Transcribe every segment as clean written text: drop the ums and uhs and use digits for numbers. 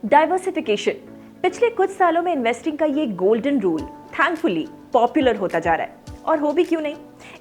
Diversification पिछले कुछ सालों में इन्वेस्टिंग का ये गोल्डन रूल थैंकफुली पॉपुलर होता जा रहा है, और हो भी क्यों नहीं।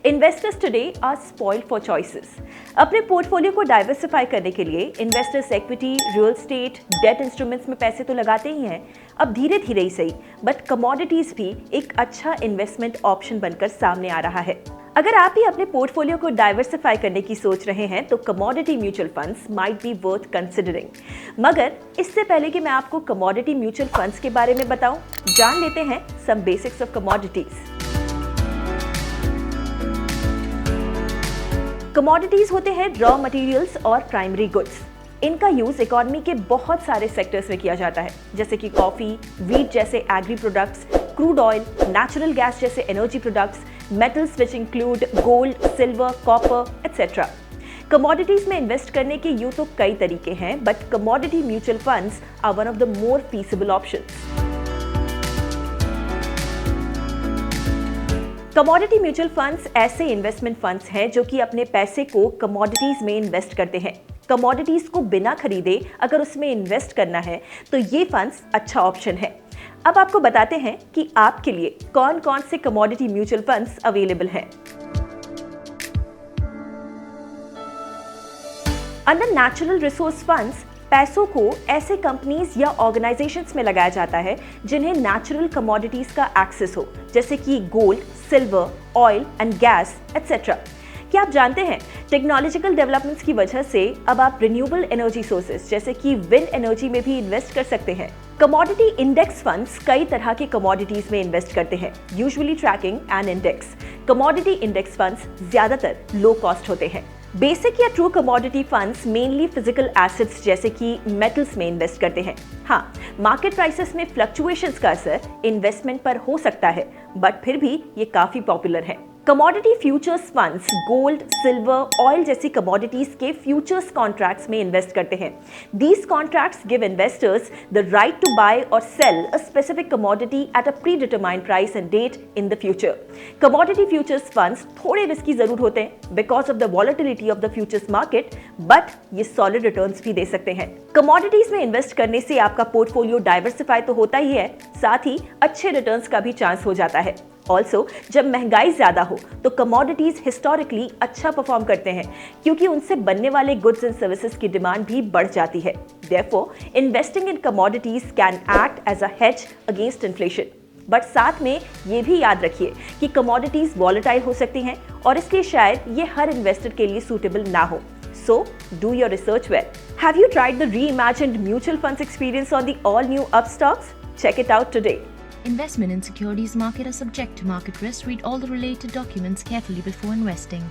Investors today are spoiled for choices. अपने पोर्टफोलियो को डाइवर्सिफाई करने के लिए investors equity, real estate, debt instruments में पैसे तो लगाते ही हैं, अब धीरे धीरे ही सही, बट कमोडिटीज भी एक अच्छा इन्वेस्टमेंट ऑप्शन बनकर सामने आ रहा है। अगर आप ही अपने पोर्टफोलियो को डाइवर्सिफाई करने की सोच रहे हैं तो commodity mutual funds might be worth considering. मगर इससे पहले कि मैं आपको कमोडिटी म्यूचुअल फंड्स के बारे में बताऊं, जान लेते हैं some basics of commodities. Commodities होते हैं रॉ मटेरियल्स और प्राइमरी गुड्स। इनका यूज इकोनॉमी के बहुत सारे सेक्टर्स में किया जाता है, जैसे कि कॉफी, वीट जैसे agri products, crude oil, natural gas जैसे energy products, metals which include gold, silver, copper etcetera. Commodities में इन्वेस्ट करने के यूं तो कई तरीके हैं, but commodity mutual funds are one of the more feasible options. Commodity mutual funds ऐसे इन्वेस्टमेंट फंड्स हैं जो कि अपने पैसे को कमोडिटीज में इन्वेस्ट करते हैं। कमोडिटीज को बिना खरीदे अगर उसमें इन्वेस्ट करना है तो ये फंड्स अच्छा ऑप्शन है। अब आपको बताते हैं कि आपके लिए कौन कौन से कमोडिटी म्यूचुअल फंड्स अवेलेबल हैं। अंडर नेचुरल रिसोर्स फंड्स पैसों को ऐसे कंपनीज या ऑर्गेनाइजेशंस में लगाया जाता है जिन्हें नेचुरल कमोडिटीज का एक्सेस हो, जैसे कि gold, silver, oil and gas etcetera. क्या आप जानते हैं टेक्नोलॉजिकल डेवलपमेंट्स की वजह से अब आप रिन्यूएबल एनर्जी सोर्सेज जैसे कि विंड एनर्जी में भी इन्वेस्ट कर सकते हैं। कमोडिटी इंडेक्स फंड्स कई तरह के कमोडिटीज में इन्वेस्ट करते हैं, usually tracking an index. Commodity index funds ज्यादातर लो कॉस्ट होते हैं। बेसिक या true commodity funds mainly physical assets जैसे कि मेटल्स में इन्वेस्ट करते हैं। हाँ, मार्केट प्राइसेस में फ्लक्चुएशंस का असर इन्वेस्टमेंट पर हो सकता है, बट फिर भी ये काफी पॉपुलर है। Commodity futures funds gold, silver, oil जैसी कमोडिटीज के फ्यूचर्स कॉन्ट्रैक्ट्स में इन्वेस्ट करते हैं। These contracts give investors the right to buy और sell a specific commodity at a pre determined price and date in the future. Commodity futures funds थोड़े risky जरूर होते हैं because of the volatility of the futures market, but ये solid returns भी दे सकते हैं। कमोडिटीज में इन्वेस्ट करने से आपका पोर्टफोलियो डाइवर्सिफाई तो होता ही है, साथ ही अच्छे रिटर्न्स का भी चांस हो जाता है। ऑल्सो जब महंगाई ज्यादा हो तो कमोडिटीज हिस्टोरिकली अच्छा परफॉर्म करते हैं, क्योंकि उनसे बनने वाले गुड्स एंड सर्विसेज की डिमांड भी बढ़ जाती है। Therefore, investing in commodities can act as a hedge against inflation. But साथ में ये भी याद रखिए कि कमोडिटीज वॉलेटाइल हो सकती हैं और इसलिए शायद ये हर इन्वेस्टर के लिए सूटेबल ना हो। So, do your research well. Have you tried the reimagined mutual funds experience on the all-new Upstocks? Check it out today. Investment in securities market are subject to market risk. Read all the related documents carefully before investing.